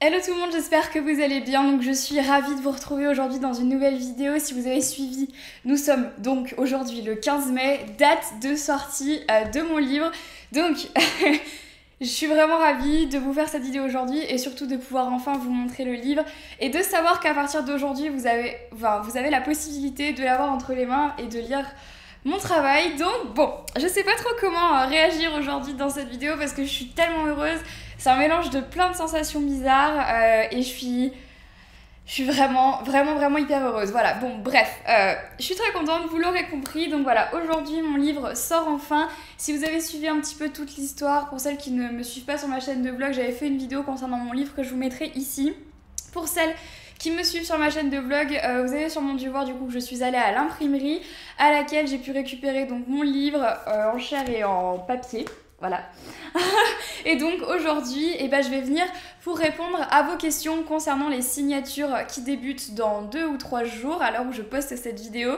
Hello tout le monde, j'espère que vous allez bien. Donc je suis ravie de vous retrouver aujourd'hui dans une nouvelle vidéo. Si vous avez suivi, nous sommes donc aujourd'hui le 15 mai, date de sortie de mon livre. Donc je suis vraiment ravie de vous faire cette vidéo aujourd'hui et surtout de pouvoir enfin vous montrer le livre et de savoir qu'à partir d'aujourd'hui vous avez la possibilité de l'avoir entre les mains et de lire mon travail. Donc bon, je sais pas trop comment réagir aujourd'hui dans cette vidéo parce que je suis tellement heureuse. C'est un mélange de plein de sensations bizarres et je suis vraiment hyper heureuse. Voilà, bon bref, je suis très contente, vous l'aurez compris. Donc voilà, aujourd'hui mon livre sort enfin. Si vous avez suivi un petit peu toute l'histoire, pour celles qui ne me suivent pas sur ma chaîne de vlog, j'avais fait une vidéo concernant mon livre que je vous mettrai ici. Pour celles qui me suivent sur ma chaîne de vlog, vous avez sûrement dû voir du coup que je suis allée à l'imprimerie à laquelle j'ai pu récupérer donc mon livre en chair et en papier. Voilà. Et donc aujourd'hui, je vais venir pour répondre à vos questions concernant les signatures qui débutent dans 2 ou 3 jours à l'heure où je poste cette vidéo.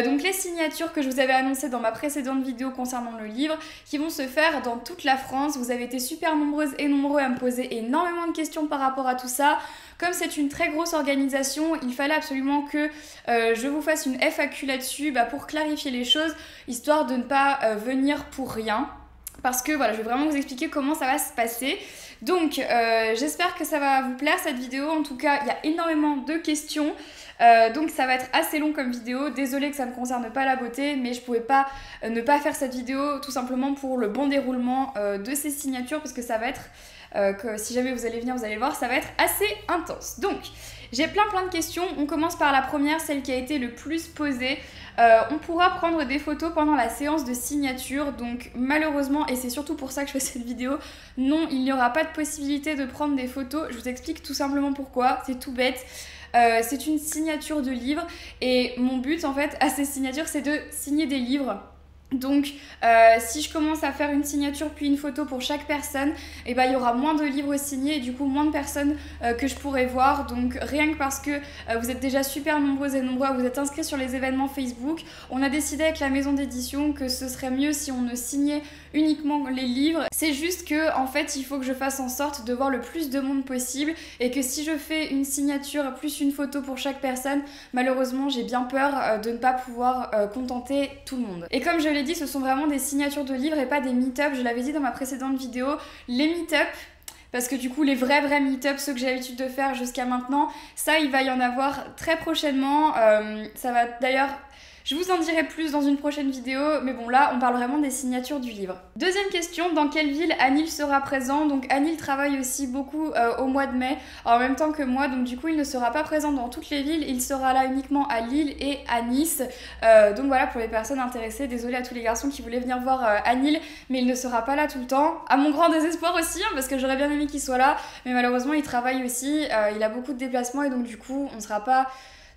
Donc les signatures que je vous avais annoncées dans ma précédente vidéo concernant le livre qui vont se faire dans toute la France. Vous avez été super nombreuses et nombreux à me poser énormément de questions par rapport à tout ça. Comme c'est une très grosse organisation, il fallait absolument que je vous fasse une FAQ là-dessus pour clarifier les choses, histoire de ne pas venir pour rien. Parce que voilà, je vais vraiment vous expliquer comment ça va se passer. Donc j'espère que ça va vous plaire cette vidéo. En tout cas, il y a énormément de questions. Donc ça va être assez long comme vidéo. Désolée que ça ne me concerne pas la beauté, mais je pouvais pas ne pas faire cette vidéo tout simplement pour le bon déroulement de ces signatures. Parce que ça va être, que si jamais vous allez venir, vous allez voir, ça va être assez intense. Donc j'ai plein de questions. On commence par la première, celle qui a été le plus posée. On pourra prendre des photos pendant la séance de signature, donc malheureusement, et c'est surtout pour ça que je fais cette vidéo, non, il n'y aura pas de possibilité de prendre des photos. Je vous explique tout simplement pourquoi, c'est tout bête. C'est une signature de livre et mon but en fait à ces signatures c'est de signer des livres. Donc si je commence à faire une signature puis une photo pour chaque personne, il y aura moins de livres signés et du coup moins de personnes que je pourrai voir. Donc rien que parce que vous êtes déjà super nombreuses et nombreux à vous êtes inscrits sur les événements Facebook, on a décidé avec la maison d'édition que ce serait mieux si on ne signait uniquement les livres. C'est juste que en fait il faut que je fasse en sorte de voir le plus de monde possible et que si je fais une signature plus une photo pour chaque personne, malheureusement j'ai bien peur de ne pas pouvoir contenter tout le monde. Et comme je l'ai dit, ce sont vraiment des signatures de livres et pas des meet-up. Je l'avais dit dans ma précédente vidéo, les meet-up, parce que du coup les vrais meet-up, ceux que j'ai l'habitude de faire jusqu'à maintenant, ça il va y en avoir très prochainement. Ça va d'ailleurs... Je vous en dirai plus dans une prochaine vidéo, mais bon là on parle vraiment des signatures du livre. Deuxième question, dans quelle ville Anil sera présent? Donc Anil travaille aussi beaucoup au mois de mai, en même temps que moi, donc du coup il ne sera pas présent dans toutes les villes, il sera là uniquement à Lille et à Nice. Donc voilà pour les personnes intéressées, désolée à tous les garçons qui voulaient venir voir Anil, mais il ne sera pas là tout le temps. À mon grand désespoir aussi, parce que j'aurais bien aimé qu'il soit là, mais malheureusement il travaille aussi, il a beaucoup de déplacements et donc du coup on ne sera pas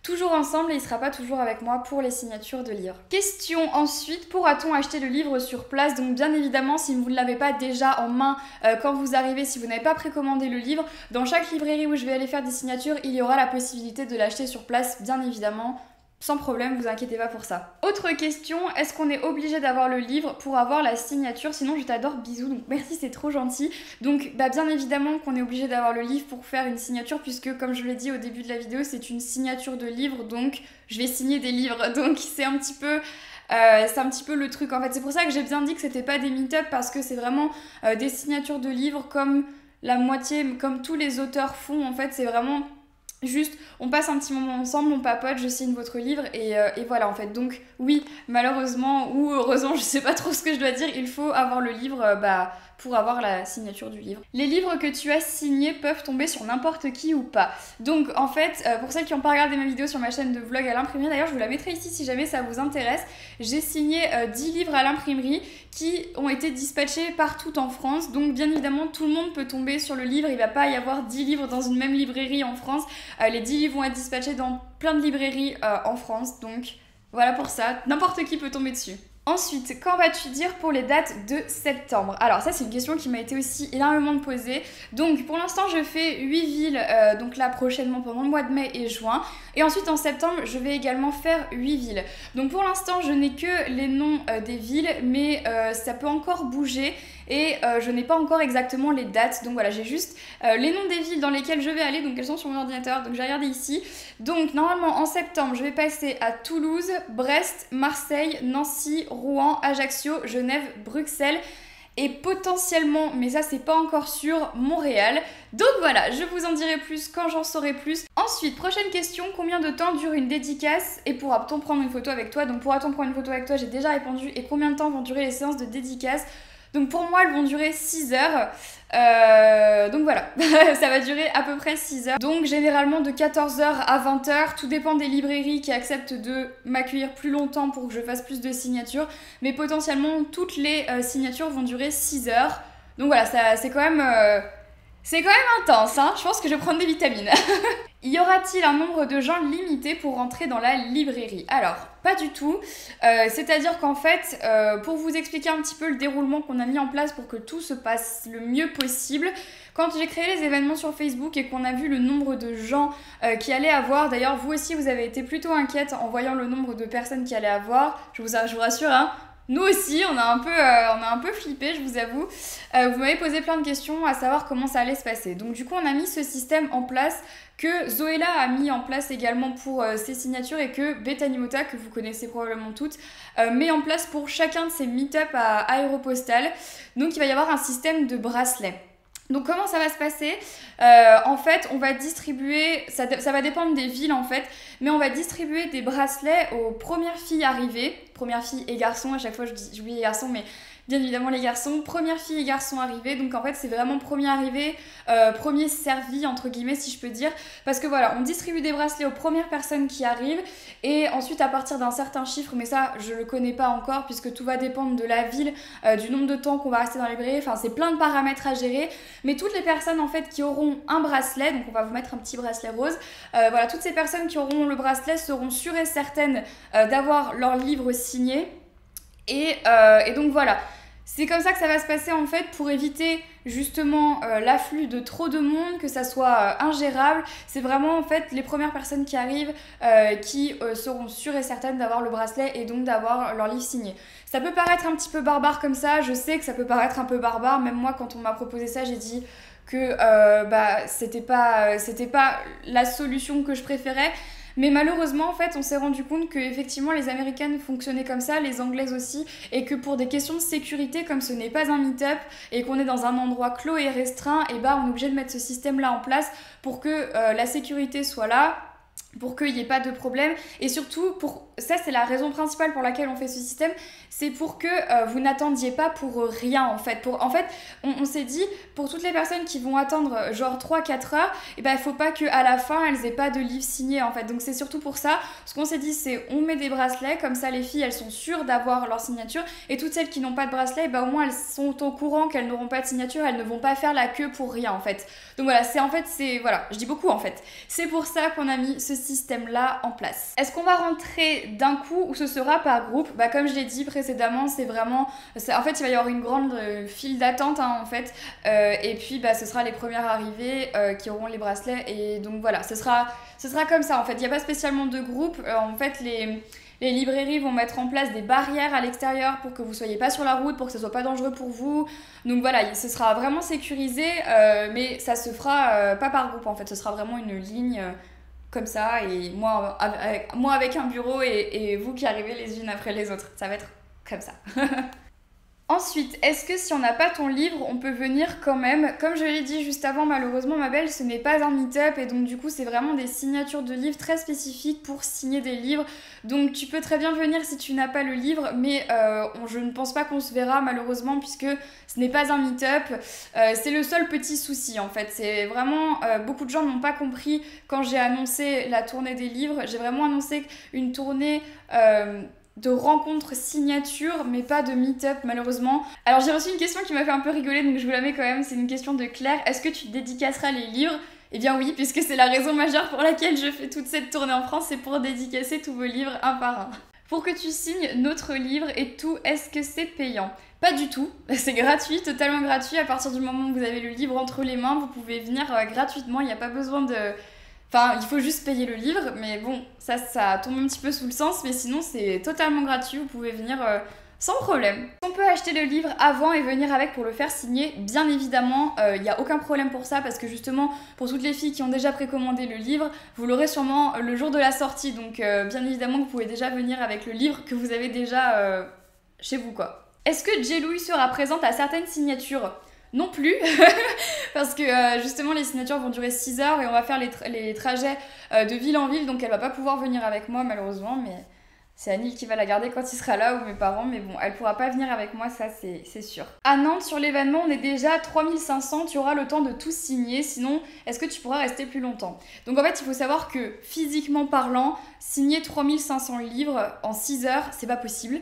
toujours ensemble et il sera pas toujours avec moi pour les signatures de livres. Question ensuite, pourra-t-on acheter le livre sur place? Donc bien évidemment, si vous ne l'avez pas déjà en main quand vous arrivez, si vous n'avez pas précommandé le livre, dans chaque librairie où je vais aller faire des signatures, il y aura la possibilité de l'acheter sur place, bien évidemment. Sans problème, vous inquiétez pas pour ça. Autre question, est-ce qu'on est obligé d'avoir le livre pour avoir la signature? Sinon je t'adore, bisous, donc merci, c'est trop gentil. Donc bien évidemment qu'on est obligé d'avoir le livre pour faire une signature, puisque comme je l'ai dit au début de la vidéo, c'est une signature de livre, donc je vais signer des livres. Donc c'est un petit peu le truc en fait. C'est pour ça que j'ai bien dit que c'était pas des meet-up, parce que c'est vraiment des signatures de livres comme la moitié, comme tous les auteurs font en fait. C'est vraiment... juste, on passe un petit moment ensemble, on papote, je signe votre livre et voilà en fait. Donc oui, malheureusement ou heureusement, je sais pas trop ce que je dois dire, il faut avoir le livre pour avoir la signature du livre. Les livres que tu as signés peuvent tomber sur n'importe qui ou pas. Donc en fait, pour celles qui n'ont pas regardé ma vidéo sur ma chaîne de vlog à l'imprimerie, d'ailleurs je vous la mettrai ici si jamais ça vous intéresse, j'ai signé 10 livres à l'imprimerie qui ont été dispatchés partout en France. Donc bien évidemment tout le monde peut tomber sur le livre, il va pas y avoir 10 livres dans une même librairie en France. Les 10 livres vont être dispatchés dans plein de librairies en France, donc voilà pour ça, n'importe qui peut tomber dessus. Ensuite, qu'en vas-tu dire pour les dates de septembre? Alors ça c'est une question qui m'a été aussi énormément posée. Donc pour l'instant je fais 8 villes, donc là prochainement pendant le mois de mai et juin. Et ensuite en septembre je vais également faire 8 villes. Donc pour l'instant je n'ai que les noms des villes, mais ça peut encore bouger. et je n'ai pas encore exactement les dates. Donc voilà, j'ai juste les noms des villes dans lesquelles je vais aller, donc elles sont sur mon ordinateur, donc j'ai regardé ici. Donc normalement en septembre, je vais passer à Toulouse, Brest, Marseille, Nancy, Rouen, Ajaccio, Genève, Bruxelles et potentiellement, mais ça c'est pas encore sûr, Montréal. Donc voilà, je vous en dirai plus quand j'en saurai plus. Ensuite, prochaine question, combien de temps dure une dédicace et pourra-t-on prendre une photo avec toi? Donc pourra-t-on prendre une photo avec toi, j'ai déjà répondu. Et combien de temps vont durer les séances de dédicace? Donc pour moi, elles vont durer 6 heures. Donc voilà, ça va durer à peu près 6 heures. Donc généralement de 14h à 20h, tout dépend des librairies qui acceptent de m'accueillir plus longtemps pour que je fasse plus de signatures. Mais potentiellement, toutes les signatures vont durer 6 heures. Donc voilà, c'est quand même intense, hein. Je pense que je vais prendre des vitamines. Y aura-t-il un nombre de gens limité pour rentrer dans la librairie? Alors, pas du tout. C'est-à-dire qu'en fait, pour vous expliquer un petit peu le déroulement qu'on a mis en place pour que tout se passe le mieux possible, quand j'ai créé les événements sur Facebook et qu'on a vu le nombre de gens qui allaient avoir, d'ailleurs vous aussi vous avez été plutôt inquiète en voyant le nombre de personnes qui allaient avoir, je vous rassure, hein. Nous aussi, on a un peu flippé, je vous avoue. Vous m'avez posé plein de questions à savoir comment ça allait se passer. Donc du coup, on a mis ce système en place que Zoéla a mis en place également pour ses signatures et que Bethany Mota, que vous connaissez probablement toutes, met en place pour chacun de ses meet-up à Aéropostale. Donc il va y avoir un système de bracelets. Donc comment ça va se passer? En fait, on va distribuer, ça va dépendre des villes en fait, mais on va distribuer des bracelets aux premières filles arrivées, premières filles et garçons, à chaque fois j'oublie les garçons, mais bien évidemment les garçons, premières filles et garçons arrivés, donc en fait c'est vraiment premier arrivé, premier servi entre guillemets si je peux dire, parce que voilà, on distribue des bracelets aux premières personnes qui arrivent, et ensuite à partir d'un certain chiffre, mais ça je le connais pas encore puisque tout va dépendre de la ville, du nombre de temps qu'on va rester dans les librairies, enfin c'est plein de paramètres à gérer, mais toutes les personnes en fait qui auront un bracelet, donc on va vous mettre un petit bracelet rose, voilà, toutes ces personnes qui auront le bracelet seront sûres et certaines d'avoir leur livre signé, et donc voilà. C'est comme ça que ça va se passer en fait pour éviter justement l'afflux de trop de monde, que ça soit ingérable. C'est vraiment en fait les premières personnes qui arrivent qui seront sûres et certaines d'avoir le bracelet et donc d'avoir leur livre signé. Ça peut paraître un petit peu barbare comme ça, je sais que ça peut paraître un peu barbare, même moi quand on m'a proposé ça j'ai dit que c'était pas la solution que je préférais. Mais malheureusement, en fait, on s'est rendu compte que effectivement les Américaines fonctionnaient comme ça, les Anglaises aussi, et que pour des questions de sécurité, comme ce n'est pas un meet-up et qu'on est dans un endroit clos et restreint, et bah on est obligé de mettre ce système-là en place pour que la sécurité soit là, pour qu'il n'y ait pas de problème, et surtout ça c'est la raison principale pour laquelle on fait ce système, c'est pour que vous n'attendiez pas pour rien en fait. On s'est dit, pour toutes les personnes qui vont attendre genre 3-4 heures, et ben il faut pas qu'à la fin elles aient pas de livre signé en fait. Donc c'est surtout pour ça, ce qu'on s'est dit c'est on met des bracelets, comme ça les filles elles sont sûres d'avoir leur signature, et toutes celles qui n'ont pas de bracelet, ben au moins elles sont au courant qu'elles n'auront pas de signature, elles ne vont pas faire la queue pour rien en fait. Donc voilà, voilà, je dis beaucoup en fait. C'est pour ça qu'on a mis ce système-là en place. Est-ce qu'on va rentrer d'un coup ou ce sera par groupe? Bah comme je l'ai dit précédemment, en fait il va y avoir une grande file d'attente hein, en fait, et puis bah ce sera les premières arrivées qui auront les bracelets, et donc voilà, ce sera comme ça en fait. Il n'y a pas spécialement de groupe, en fait les librairies vont mettre en place des barrières à l'extérieur pour que vous soyez pas sur la route, pour que ce soit pas dangereux pour vous. Donc voilà, ce sera vraiment sécurisé, mais ça se fera pas par groupe en fait, ce sera vraiment une ligne comme ça, et moi avec un bureau et vous qui arrivez les unes après les autres. Ça va être comme ça. Ensuite, est-ce que si on n'a pas ton livre, on peut venir quand même? Comme je l'ai dit juste avant, malheureusement ma belle, ce n'est pas un meet-up, et donc du coup c'est vraiment des signatures de livres très spécifiques pour signer des livres. Donc tu peux très bien venir si tu n'as pas le livre, mais je ne pense pas qu'on se verra malheureusement puisque ce n'est pas un meet-up. C'est le seul petit souci en fait. C'est vraiment, beaucoup de gens n'ont pas compris quand j'ai annoncé la tournée des livres. J'ai vraiment annoncé une tournée de rencontres signature, mais pas de meet-up malheureusement. Alors j'ai reçu une question qui m'a fait un peu rigoler, donc je vous la mets quand même. C'est une question de Claire. Est-ce que tu dédicaceras les livres? Eh bien oui, puisque c'est la raison majeure pour laquelle je fais toute cette tournée en France, c'est pour dédicacer tous vos livres un par un. Pour que tu signes notre livre et tout, est-ce que c'est payant? Pas du tout, c'est gratuit, totalement gratuit. À partir du moment où vous avez le livre entre les mains, vous pouvez venir gratuitement, il n'y a pas besoin de... Enfin, il faut juste payer le livre, mais bon, ça tombe un petit peu sous le sens, mais sinon c'est totalement gratuit, vous pouvez venir Sans problème. On peut acheter le livre avant et venir avec pour le faire signer, bien évidemment, il n'y a aucun problème pour ça parce que justement, pour toutes les filles qui ont déjà précommandé le livre, vous l'aurez sûrement le jour de la sortie, donc bien évidemment, vous pouvez déjà venir avec le livre que vous avez déjà chez vous, quoi. Est-ce que J-Louis sera présente à certaines signatures ? Non plus, parce que justement les signatures vont durer 6 heures et on va faire les trajets de ville en ville, donc elle va pas pouvoir venir avec moi malheureusement, mais c'est Annie qui va la garder quand il sera là ou mes parents, mais bon, elle pourra pas venir avec moi, ça c'est sûr. À Nantes, sur l'événement, on est déjà 3500, tu auras le temps de tout signer, sinon est-ce que tu pourras rester plus longtemps ? Donc en fait, il faut savoir que physiquement parlant, signer 3500 livres en 6 heures, c'est pas possible.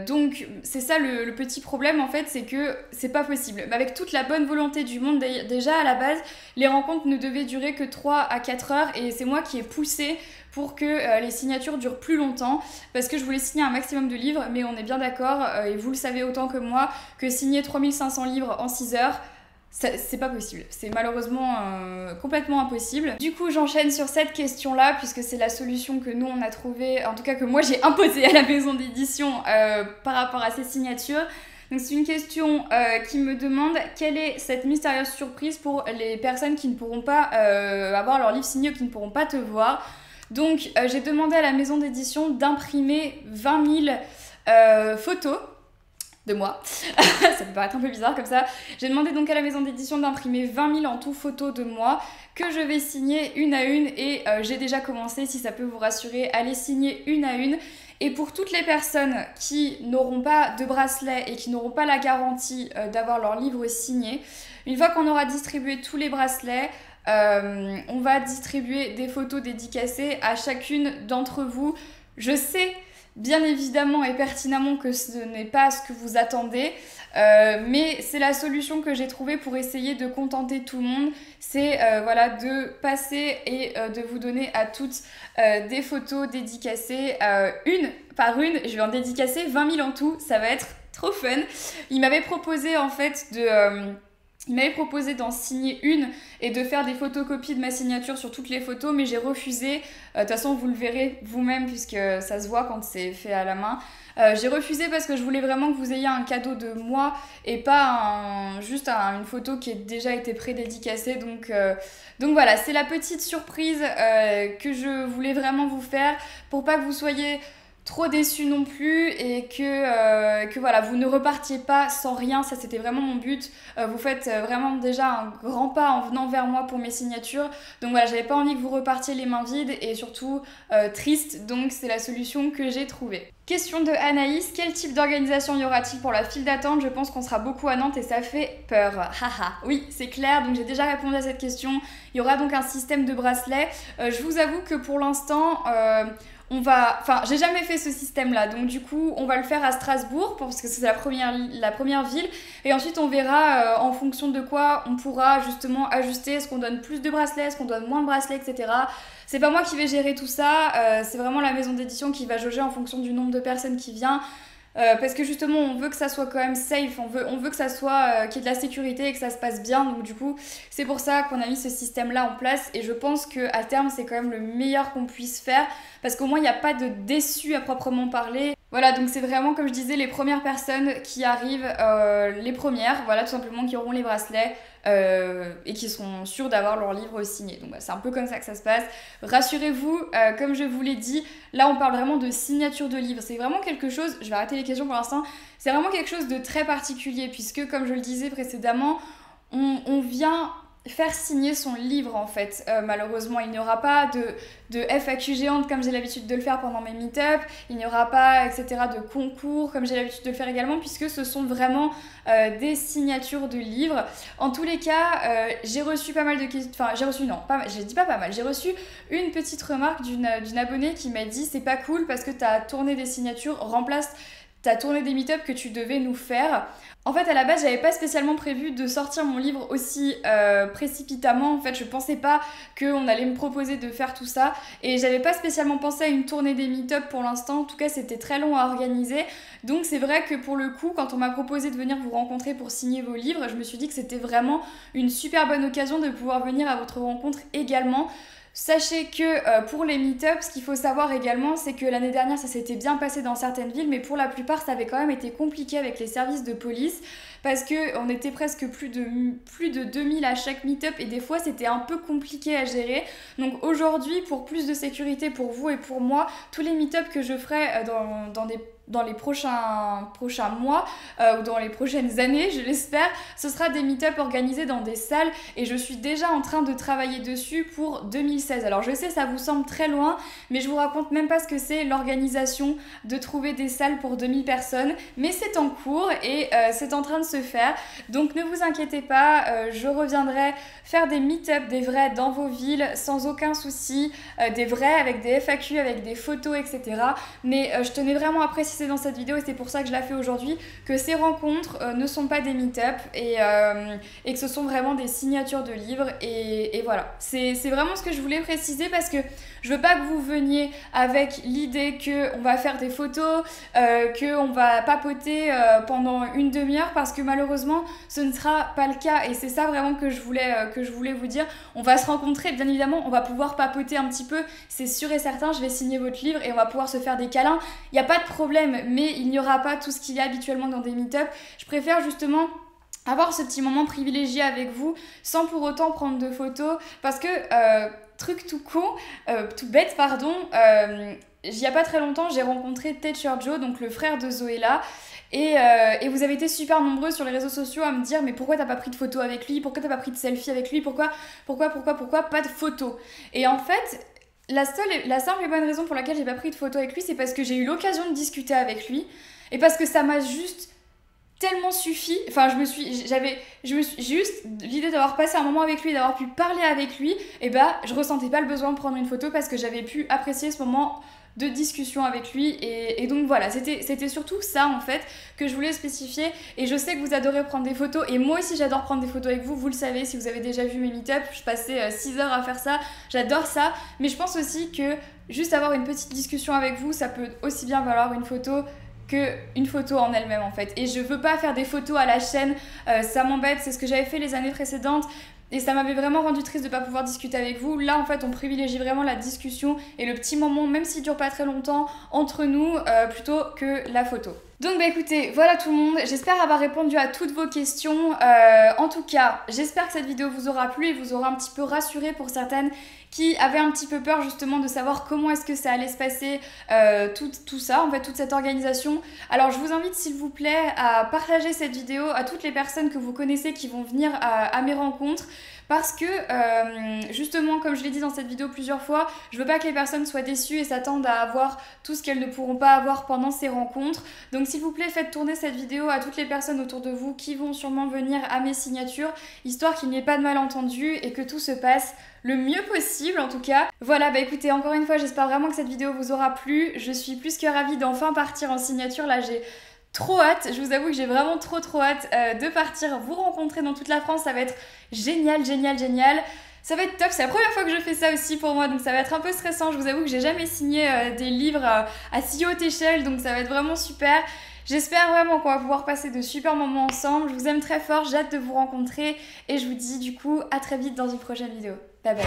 Donc c'est ça le petit problème en fait, c'est que c'est pas possible. Mais avec toute la bonne volonté du monde, déjà à la base, les rencontres ne devaient durer que 3 à 4 heures et c'est moi qui ai poussé pour que les signatures durent plus longtemps parce que je voulais signer un maximum de livres, mais on est bien d'accord, et vous le savez autant que moi, que signer 3500 livres en 6 heures, c'est pas possible, c'est malheureusement complètement impossible. Du coup j'enchaîne sur cette question là puisque c'est la solution que nous on a trouvée, en tout cas que moi j'ai imposée à la maison d'édition par rapport à ces signatures. Donc c'est une question qui me demande quelle est cette mystérieuse surprise pour les personnes qui ne pourront pas avoir leur livre signé ou qui ne pourront pas te voir. Donc j'ai demandé à la maison d'édition d'imprimer 20 000 photos de moi. Ça peut paraître un peu bizarre comme ça. J'ai demandé donc à la maison d'édition d'imprimer 20 000 en tout photos de moi que je vais signer une à une et j'ai déjà commencé, si ça peut vous rassurer, à les signer une à une. Et pour toutes les personnes qui n'auront pas de bracelet et qui n'auront pas la garantie d'avoir leur livre signé, une fois qu'on aura distribué tous les bracelets, on va distribuer des photos dédicacées à chacune d'entre vous. Je sais bien évidemment et pertinemment que ce n'est pas ce que vous attendez, mais c'est la solution que j'ai trouvée pour essayer de contenter tout le monde. C'est voilà, de passer et de vous donner à toutes des photos dédicacées une par une. Je vais en dédicacer 20 000 en tout, ça va être trop fun. Il m'avait proposé en fait il m'avait proposé d'en signer une et de faire des photocopies de ma signature sur toutes les photos, mais j'ai refusé. De toute façon, vous le verrez vous-même puisque ça se voit quand c'est fait à la main. J'ai refusé parce que je voulais vraiment que vous ayez un cadeau de moi et pas juste une photo qui ait déjà été prédédicacée. Donc voilà, c'est la petite surprise que je voulais vraiment vous faire pour pas que vous soyez trop déçus non plus et que voilà, vous ne repartiez pas sans rien. Ça c'était vraiment mon but. Vous faites vraiment déjà un grand pas en venant vers moi pour mes signatures, donc voilà, j'avais pas envie que vous repartiez les mains vides et surtout triste, donc c'est la solution que j'ai trouvée. Question de Anaïs, quel type d'organisation y aura-t-il pour la file d'attente ? Je pense qu'on sera beaucoup à Nantes et ça fait peur. Haha, oui, c'est clair, donc j'ai déjà répondu à cette question. Il y aura donc un système de bracelets. Je vous avoue que pour l'instant, j'ai jamais fait ce système-là, donc du coup, on va le faire à Strasbourg parce que c'est la première ville, et ensuite on verra en fonction de quoi on pourra justement ajuster. Est-ce qu'on donne plus de bracelets, est-ce qu'on donne moins de bracelets, etc. C'est pas moi qui vais gérer tout ça, c'est vraiment la maison d'édition qui va jauger en fonction du nombre de personnes qui vient. Parce que justement on veut que ça soit quand même safe, on veut que ça soit qu'il y ait de la sécurité et que ça se passe bien, donc du coup c'est pour ça qu'on a mis ce système là en place et je pense qu'à terme c'est quand même le meilleur qu'on puisse faire parce qu'au moins il n'y a pas de déçus à proprement parler. Voilà, donc c'est vraiment comme je disais les premières personnes qui arrivent, les premières, voilà, tout simplement qui auront les bracelets et qui seront sûrs d'avoir leur livre signé. Donc c'est un peu comme ça que ça se passe. Rassurez-vous, comme je vous l'ai dit, là on parle vraiment de signature de livre. C'est vraiment quelque chose, je vais arrêter les questions pour l'instant, c'est vraiment quelque chose de très particulier puisque comme je le disais précédemment, on vient faire signer son livre en fait. Malheureusement il n'y aura pas de FAQ géante comme j'ai l'habitude de le faire pendant mes meet-up, il n'y aura pas etc de concours comme j'ai l'habitude de le faire également puisque ce sont vraiment des signatures de livres. En tous les cas j'ai reçu pas mal de questions, enfin j'ai reçu j'ai reçu une petite remarque d'une abonnée qui m'a dit c'est pas cool parce que ta tournée des signatures remplace ta tournée des meet-up que tu devais nous faire. En fait, à la base, j'avais pas spécialement prévu de sortir mon livre aussi précipitamment. En fait, je pensais pas qu'on allait me proposer de faire tout ça. Et j'avais pas spécialement pensé à une tournée des meet-up pour l'instant. En tout cas, c'était très long à organiser. Donc, c'est vrai que pour le coup, quand on m'a proposé de venir vous rencontrer pour signer vos livres, je me suis dit que c'était vraiment une super bonne occasion de pouvoir venir à votre rencontre également. Sachez que pour les meet-ups, ce qu'il faut savoir également, c'est que l'année dernière, ça s'était bien passé dans certaines villes, mais pour la plupart, ça avait quand même été compliqué avec les services de police, parce qu'on était presque plus de 2000 à chaque meet-up, et des fois, c'était un peu compliqué à gérer. Donc aujourd'hui, pour plus de sécurité pour vous et pour moi, tous les meet-ups que je ferai dans les prochains mois ou dans les prochaines années, je l'espère, ce sera des meet-up organisés dans des salles, et je suis déjà en train de travailler dessus pour 2016. Alors je sais, ça vous semble très loin, mais je vous raconte même pas ce que c'est l'organisation de trouver des salles pour 2000 personnes, mais c'est en cours et c'est en train de se faire. Donc ne vous inquiétez pas, je reviendrai faire des meet-up, des vrais dans vos villes sans aucun souci, des vrais avec des FAQ, avec des photos, etc. Mais je tenais vraiment à préciser dans cette vidéo, et c'est pour ça que je la fais aujourd'hui, que ces rencontres ne sont pas des meet-up et que ce sont vraiment des signatures de livres, et voilà. C'est vraiment ce que je voulais préciser, parce que je veux pas que vous veniez avec l'idée qu'on va faire des photos, qu'on va papoter pendant une demi-heure, parce que malheureusement ce ne sera pas le cas, et c'est ça vraiment que je voulais vous dire. On va se rencontrer, bien évidemment, on va pouvoir papoter un petit peu, c'est sûr et certain, je vais signer votre livre et on va pouvoir se faire des câlins, il n'y a pas de problème, mais il n'y aura pas tout ce qu'il y a habituellement dans des meet-up. Je préfère justement avoir ce petit moment privilégié avec vous sans pour autant prendre de photos, parce que truc tout con, tout bête pardon, il n'y a pas très longtemps j'ai rencontré Teacher Joe, donc le frère de Zoéla, et vous avez été super nombreux sur les réseaux sociaux à me dire mais pourquoi t'as pas pris de photo avec lui, pourquoi t'as pas pris de selfie avec lui, pourquoi pas de photo. Et en fait la simple et bonne raison pour laquelle j'ai pas pris de photo avec lui, c'est parce que j'ai eu l'occasion de discuter avec lui, et parce que ça m'a juste tellement suffi. Enfin, j'ai juste l'idée d'avoir passé un moment avec lui, d'avoir pu parler avec lui, et bah je ressentais pas le besoin de prendre une photo, parce que j'avais pu apprécier ce moment de discussion avec lui, et donc voilà, c'était surtout ça en fait que je voulais spécifier. Et je sais que vous adorez prendre des photos, et moi aussi j'adore prendre des photos avec vous, vous le savez si vous avez déjà vu mes meet-up, je passais 6 heures à faire ça, j'adore ça. Mais je pense aussi que juste avoir une petite discussion avec vous, ça peut aussi bien valoir une photo qu'une photo en elle-même en fait. Et je veux pas faire des photos à la chaîne, ça m'embête, c'est ce que j'avais fait les années précédentes, et ça m'avait vraiment rendu triste de pas pouvoir discuter avec vous. Là en fait on privilégie vraiment la discussion et le petit moment, même s'il dure pas très longtemps, entre nous, plutôt que la photo. Donc bah écoutez, voilà tout le monde, j'espère avoir répondu à toutes vos questions. En tout cas, j'espère que cette vidéo vous aura plu et vous aura un petit peu rassuré pour certaines qui avaient un petit peu peur justement de savoir comment est-ce que ça allait se passer, tout ça, en fait, toute cette organisation. Alors je vous invite s'il vous plaît à partager cette vidéo à toutes les personnes que vous connaissez qui vont venir à mes rencontres, parce que justement, comme je l'ai dit dans cette vidéo plusieurs fois, je veux pas que les personnes soient déçues et s'attendent à avoir tout ce qu'elles ne pourront pas avoir pendant ces rencontres. Donc s'il vous plaît, faites tourner cette vidéo à toutes les personnes autour de vous qui vont sûrement venir à mes signatures, histoire qu'il n'y ait pas de malentendus et que tout se passe le mieux possible en tout cas. Voilà, bah écoutez, encore une fois, j'espère vraiment que cette vidéo vous aura plu. Je suis plus que ravie d'enfin partir en signature. Là, j'ai trop hâte, je vous avoue que j'ai vraiment trop hâte de partir vous rencontrer dans toute la France. Ça va être génial. Ça va être top, c'est la première fois que je fais ça aussi pour moi, donc ça va être un peu stressant. Je vous avoue que j'ai jamais signé des livres à si haute échelle, donc ça va être vraiment super. J'espère vraiment qu'on va pouvoir passer de super moments ensemble. Je vous aime très fort, j'ai hâte de vous rencontrer, et je vous dis du coup à très vite dans une prochaine vidéo. Bye bye.